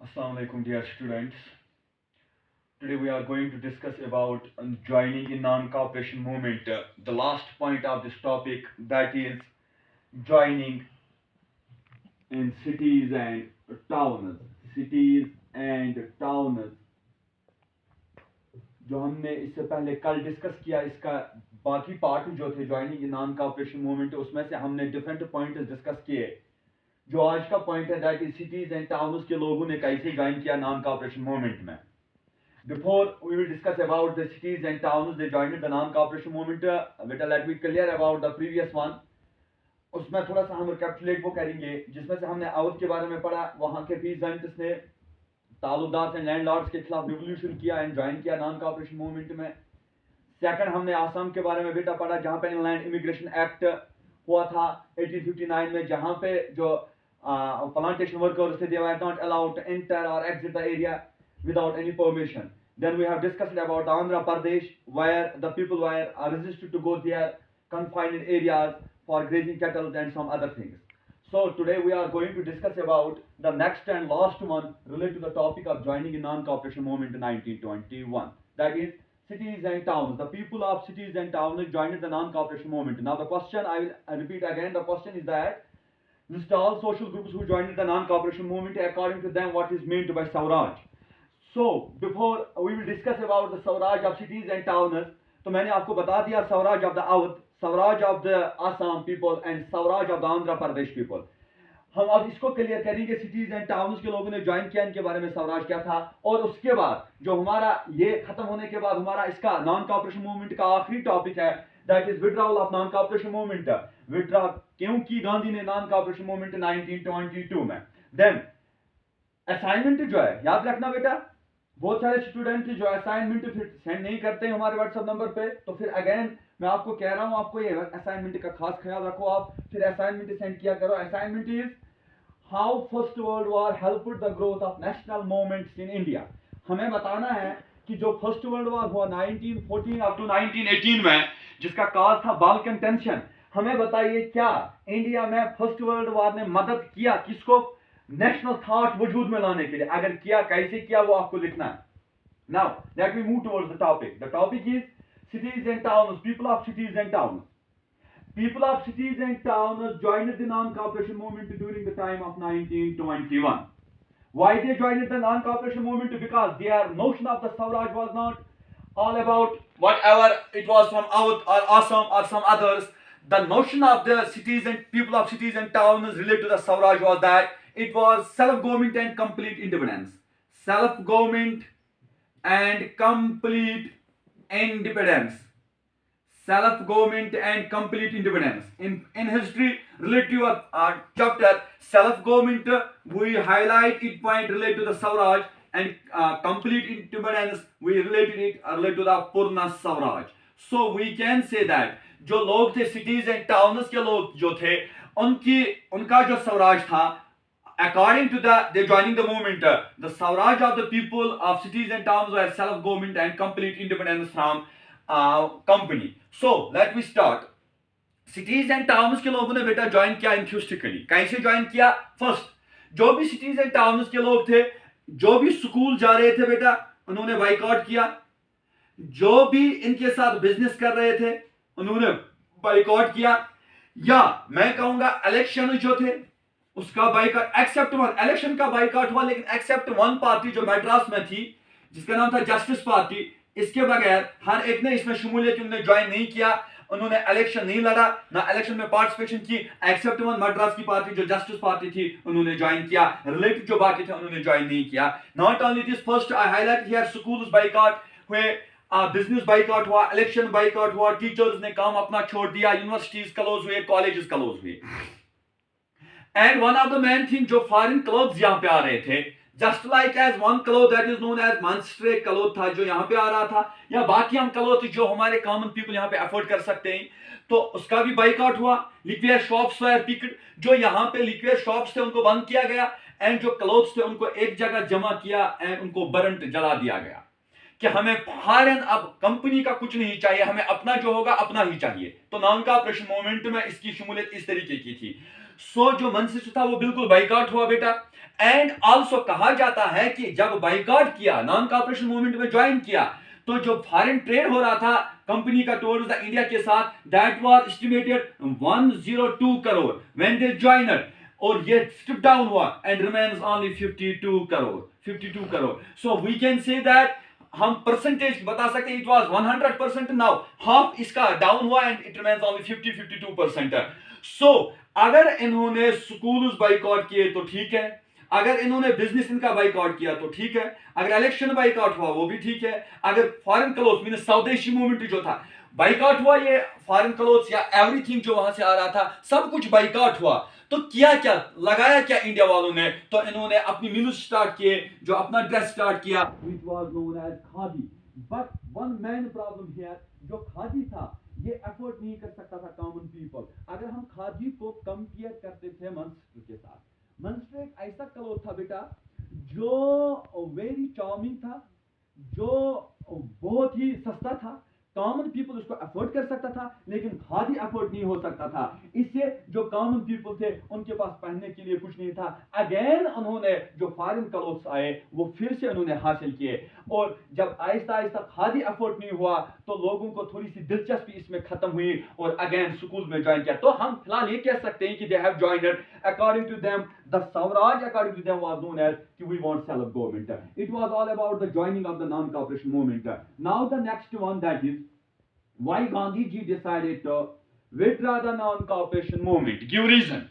Assalamu alaikum dear students. Today we are going to discuss about joining in non-cooperation movement. The last point of this topic, that is joining in cities and towns. Cities and towns. जो हमने इससे पहले कल discuss किया, इसका बाकी part जो थे joining in non cooperation movement, उसमें से हमने डिफरेंट पॉइंट्स डिस्कस किए. जो आज का पॉइंट है that is cities and towns के लोगों ने कैसे ज्वाइन किया नॉन कॉपरेशन मूवमेंट में. Before we will discuss about the cities and towns they joined the non-cooperation movement, better let me clear about the previous one. उसमें थोड़ा सा हम रिकैपिटुलेट वो करेंगे जिसमें से हमने आउट के बारे में पढ़ा. वहाँ के पीजेंट्स ने तालुकदार एंड लैंडलॉर्ड्स के खिलाफ रिवोल्यूशन किया एंड ज्वाइन किया नॉन कॉपरेशन मूवमेंट में. सेकंड हमने आसाम के बारे में बेटा पढ़ा जहाँ पे इनलैंड इमिग्रेशन एक्ट हुआ था 1859 में, जहाँ पे जो प्लांटेशन वर्कर्स थे they were not allowed to enter or exit the area without any permission. Then we have discussed about Andhra Pradesh where the people were resisted to go there, confined in areas for grazing cattle and some other things. So today we are going to discuss about the next and last one related to the topic of joining in non-cooperation movement in 1921. That is cities and towns. The people of cities and towns joined the non-cooperation movement. Now the question, I will repeat again, the question is that list all social groups who joined the non-cooperation movement according to them what is meant by Swaraj. So before we will discuss about the Swaraj of cities and towns, तो मैंने आपको बता दिया Swaraj of the Awadh, Swaraj of the Assam people and Swaraj of the Andhra Pradesh people. हम अब इसको clear करेंगे cities and towns के लोगों ने ज्वाइन किया, इनके बारे में स्वराज क्या था. और उसके बाद जो हमारा ये खत्म होने के बाद हमारा इसका नॉन कॉपरेशन मूवमेंट का आखिरी टॉपिक है that is withdrawal of non cooperation movement. Withdraw क्योंकि गांधी ने नॉन कॉपरेशन मूवमेंट 1922 में. देन असाइनमेंट जो है याद रखना बेटा, बहुत सारे स्टूडेंट जो असाइनमेंट फिर सेंड नहीं करते हैं हमारे व्हाट्सएप नंबर पे, तो फिर अगेन मैं आपको कह रहा हूं आपको ये असाइनमेंट का खास ख्याल रखो. आप फिर असाइनमेंट सेंड किया करो. Assignment is how first world war helped the growth of national movements in India. हमें बताना है कि जो फर्स्ट वर्ल्ड वॉर हुआ 1914 अप टू 1918 में, जिसका काज था बाल्कन टेंशन, हमें बताइए क्या इंडिया में फर्स्ट वर्ल्ड वॉर ने मदद किया किसको नेशनल थॉट वजूद में लाने के लिए. अगर किया कैसे किया वो आपको लिखना है. Now let me move towards the topic. The topic is cities and towns, people of cities and towns. People of cities and towns joined the non-cooperation movement during the time of 1921. Why they joined the non-cooperation movement? Because their notion of the Swaraj was not all about whatever it was from Awadh or Assam or some others. The notion of the cities and people of cities and towns related to the Swaraj was that it was self-government and complete independence. Self-government and complete independence. Self-government and complete independence. In history related to chapter self-government, we highlight it point related to the Swaraj, and complete independence we related to the Purna Swaraj. So we can say that जो लोग थे cities and towns के लोग जो थे उनका जो स्वराज था according to the joining the movement, the Swaraj of the people of cities and towns were self-government and complete independence from company. So let me start. Cities and towns के लोगों ने बेटा ज्वाइन किया enthusiastically. कैसे join किया? First, जो भी cities and towns के लोग थे, जो भी स्कूल जा रहे थे बेटा, उन्होंने बाइकआउट किया. जो भी इनके साथ बिजनेस कर रहे थे उन्होंने बाइकआउट किया. या मैं कहूंगा इलेक्शन जो थे उसका बाइकआउट, एक्सेप्ट वन इलेक्शन का बाइकआउट हुआ, लेकिन एक्सेप्ट वन पार्टी जो मद्रास में थी जिसका नाम था जस्टिस पार्टी, इसके बगैर हर एक ने इसमें शमूलियत उन्होंने ज्वाइन नहीं किया. उन्होंने इलेक्शन नहीं लड़ा, ना इलेक्शन में पार्टिसिपेशन की. एक्सेप्ट वन मद्रास की पार्टी जो जस्टिस पार्टी थी उन्होंने ज्वाइन किया. रिलेटेड जो बाकी थे उन्होंने ज्वाइन नहीं किया. Not only this, first I highlight here schools boycott हुए, बिजनेस बाइकआउट हुआ, इलेक्शन बाइकआउट हुआ, टीचर्स ने काम अपना छोड़ दिया, यूनिवर्सिटीज क्लोज हुए, कॉलेजेस क्लोज हुए. And one of the main thing जो फॉरेन क्लोथ्स यहाँ पे आ रहे थे, just like as one cloth that is known as Monstrate cloth था जो यहाँ पे आ रहा था, या बाकी हम क्लोथ जो हमारे कॉमन पीपल यहाँ पे अफोर्ड कर सकते हैं, तो उसका भी बाइकआउट हुआ. लिक्वियर शॉप्स वर पिक्ड, जो यहाँ पे लिक्वियर शॉप्स थे उनको बंद किया गया, एंड जो क्लोथ्स थे उनको एक जगह जमा किया एंड उनको बर्न जला दिया गया कि हमें फॉरेन अब कंपनी का कुछ नहीं चाहिए, हमें अपना जो होगा अपना ही चाहिए. तो नॉन कॉपरेशन मूवमेंट में इसकी शमूलियत इस तरीके की थी. सो जो मनसिस्टर था वो बिल्कुल बाइकआउट हुआ बेटा। एंड आल्सो कहा जाता है कि जब बाइकआउट किया, नॉन कॉपरेशन मूवमेंट में ज्वाइन किया, तो जो फॉरेन ट्रेड हो रहा था कंपनी का टुवर्ड्स द इंडिया के साथ, that was estimated 102 crore when they joined, और ये स्ट्रिप डाउन हुआ and remains only 52 crore. So we can say that हम परसेंटेज बता सकते हैं, इट वाज 100%, नाउ हाफ इसका डाउन हुआ एंड इट रिमेन्स ओनली 52%। सो अगर इन्होंने स्कूल्स बाइकआउट किए तो ठीक है, अगर इन्होंने बिजनेस इनका बाइकआउट किया तो ठीक है, अगर इलेक्शन बाइकआउट हुआ वो भी ठीक है, अगर फॉरेन क्लोथ मीन स्वदेशी मूवमेंट जो था बाइकआउट हुआ, ये फॉरेन क्लोथ या एवरीथिंग जो वहां से आ रहा था सब कुछ बाइकआउट हुआ, तो किया क्या, लगाया क्या इंडिया वालों ने, तो इन्होंने अपनी मिल्स स्टार्ट किए, जो अपना ड्रेस स्टार्ट किया, which was known as khadi. But one main problem here, जो खादी था ये एफोर्ड नहीं कर सकता था कॉमन पीपल। अगर हम खादी को कंपेयर करते थे मंस्टर के साथ, मंस्टर एक ऐसा क्लोथ था बेटा जो वेरी चार्मिंग था, जो बहुत ही सस्ता था, कॉमन पीपल उसको अफोर्ड कर सकता था, लेकिन खादी अफोर्ड नहीं हो सकता था। इससे जो कॉमन पीपल थे उनके पास पहनने के लिए कुछ नहीं था। अगेन उन्होंने जो फॉरेन क्लोथ्स आए वो फिर से उन्होंने हासिल किए, और जब आहिस्ता आहिस्ता खादी अफोर्ड नहीं हुआ तो लोगों को थोड़ी सी दिलचस्पी इसमें खत्म हुई और अगेन स्कूल में ज्वाइन किया। तो हम फिलहाल ये कह सकते हैं कि they have joined according to them the swaraj, according to them was known as कि we want self government. It was all about the joining of the non cooperation movement. Now the next one, that is why Gandhi ji decided to withdraw the non-cooperation movement. Give reason.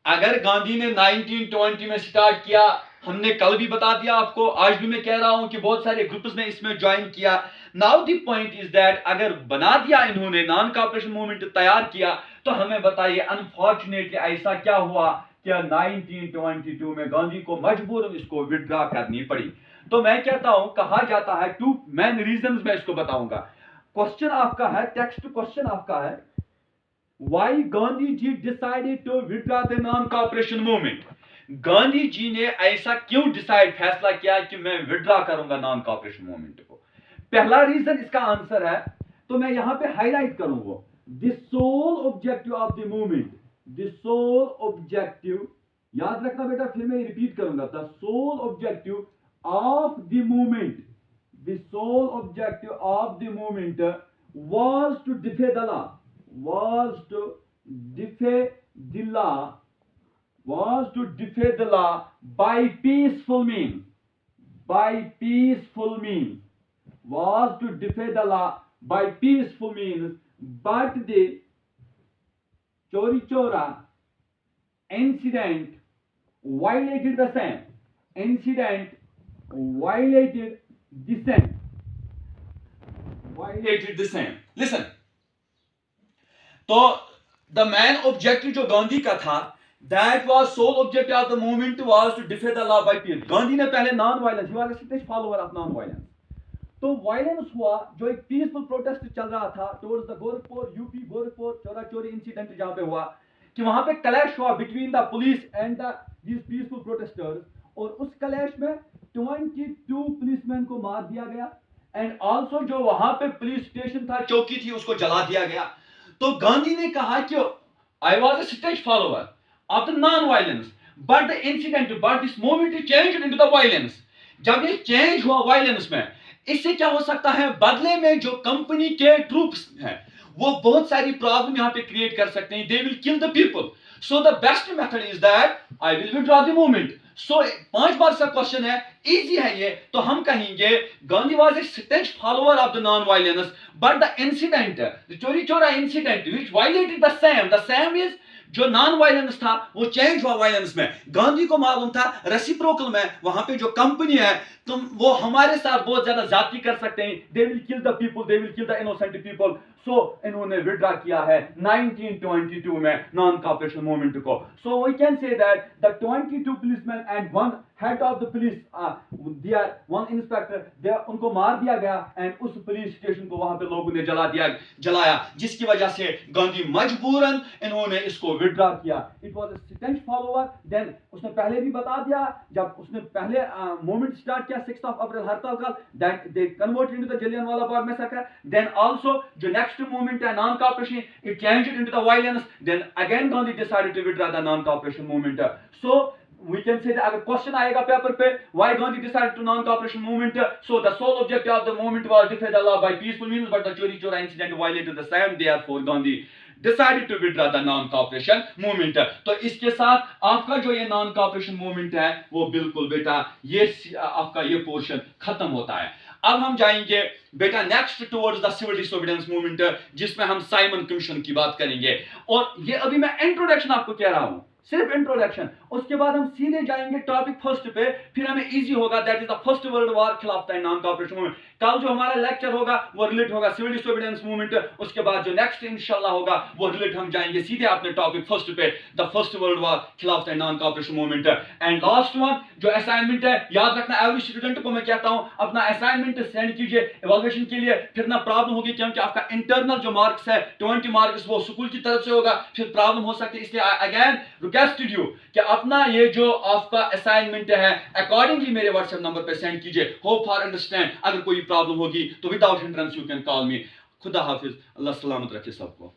अगर गांधी ने 1920 में start किया, हमने कल भी बता दिया आपको, आज भी मैं कह रहा हूं कि बहुत सारे ग्रुप्स ने इसमें ज्वाइन किया। Now the point is that अगर बना दिया इन्होंने, नॉन कॉपरेशन मूवमेंट तैयार किया, तो हमें बताइए अनफॉर्चुनेटली ऐसा क्या हुआ कि 1922 में गांधी को मजबूरन इसको विड्रॉ करनी पड़ी। तो मैं कहता हूं, कहा जाता है, टू मेन रीजंस मैं इसको बताऊंगा। क्वेश्चन आपका है, टेक्स्ट क्वेश्चन आपका है, why Gandhi ji decided to withdraw the non cooperation movement. Gandhi ji ने ऐसा क्यों डिसाइड, फैसला किया कि मैं विड्रॉ करूंगा नॉन कॉपरेशन मूवमेंट को। पहला रीजन इसका आंसर है, तो मैं यहां पे हाईलाइट करूंगा, the sole objective of the movement, the sole objective, याद रखना बेटा, फिर मैं रिपीट करूंगा, the sole objective of the movement, the sole objective of the movement was to defy the law, was to defy the law, was to defy the law by peaceful means, by peaceful means, was to defy the law by peaceful means, but the Chori Chora incident violated the same, incident violated the same, violated the same. Listen, तो the main objective जो गांधी का था, that was sole objective of the movement was to defy the law by peace. Gandhi ने पहले non violence, he was a strict follower of non violence, तो violence हुआ, जो एक पीसफुल प्रोटेस्ट चल रहा था towards the Gorakhpur, UP Gorakhpur चोरा चोरी इंसिडेंट जहां पे हुआ, कि वहां पे क्लैश हुआ between the police and these peaceful protesters, और उस क्लैश में 22 पुलिसमैन को मार दिया गया, एंड आल्सो जो वहां पे पुलिस स्टेशन था, चौकी थी, उसको जला दिया गया। तो गांधी ने कहा कि I was a stage follower of the non violence, but the incident, but this movement changed into the violence. जब ये चेंज हुआ वायलेंस में, इससे क्या हो सकता है, बदले में जो कंपनी के ट्रूप्स हैं वो बहुत सारी प्रॉब्लम यहां पे क्रिएट कर सकते हैं, they will kill the people, so the best method is that I will withdraw the movement. So 5 marks का क्वेश्चन है, इजी है ये, तो हम कहेंगे Gandhi was a stage follower of the non violence, but the incident, the चोरी चोरा incident which violated the same is, जो नॉन वायलेंस था वो चेंज हुआ वायलेंस में। गांधी को मालूम था रेसिप्रोकल में वहां पे जो कंपनी है, तुम वो हमारे साथ बहुत ज्यादा जाति कर सकते हैं, they will kill the people, they will kill the innocent people. So इन्होंने विड्रॉ किया है 1922 में नॉन कॉपरेशन मूवमेंट को। So we can say that the 22 policeman and one head of the police, there one inspector, उनको मार दिया गया, and उस पुलिस स्टेशन को वहां पे लोगों ने जलाया, जिसकी वजह से गांधी मजबूरन इन्होंने इसको विड्रॉ किया। It was a staunch follower, then उसने पहले भी बता दिया, जब उसने पहले मूवमेंट स्टार्ट किया 6 अप्रैल हड़ताल का, that they converted into the Jallianwala Bagh massacre, then also जो next next movement non-cooperation, it changed into the violence. Then again Gandhi decided to withdraw the non-cooperation movement. So we can say that अगर question आएगा paper पे, why Gandhi decided to non-cooperation movement? So the sole objective of the movement was defy the law by peaceful means, but the Chori Chora incident violated the same. Therefore Gandhi decided to withdraw the non-cooperation movement. तो इसके साथ आपका जो ये non-cooperation movement है वो बिल्कुल बेटा ये आपका ये पोर्शन खत्म होता है. अब हम जाएंगे बेटा next towards the civil disobedience movement, जिसमें हम साइमन कमीशन की बात करेंगे. और ये अभी मैं इंट्रोडक्शन आपको कह रहा हूं, सिर्फ इंट्रोडक्शन. उसके बाद हम सीधे जाएंगे टॉपिक फर्स्ट पे, फिर हमें इजी होगा. That is the first world war खिलाफ नॉन कॉपरेशन मूवमेंट. कल जो हमारा लेक्चर होगा वो रिलेट होगा सिविल डिसोबीडियंस मूवमेंट. उसके बाद जो नेक्स्ट इंशाल्लाह होगा वो रिलेट हम जाएंगे सीधे अपने टॉपिक फर्स्ट पे, द फर्स्ट वर्ल्ड वॉर खिलाफ non cooperation movement. And last one जो असाइनमेंट है, याद रखना एवरी स्टूडेंट को मैं कहता हूं अपना असाइनमेंट सेंड कीजिए इवैल्यूएशन के लिए. फिर ना प्रॉब्लम होगी क्योंकि आपका इंटरनल जो मार्क्स है 20 मार्क्स वो स्कूल की तरफ से होगा, फिर प्रॉब्लम हो सकती है. इसलिए अगेन रिक्वेस्टेड यू कि अपना ये जो आपका असाइनमेंट है अकॉर्डिंगली मेरे व्हाट्सएप नंबर पे सेंड कीजिए. Hope for understand. अगर कोई प्रॉब्लम होगी तो without hindrance you can call मी. खुदा हाफिज. अल्लाह सलामत रखे सबको.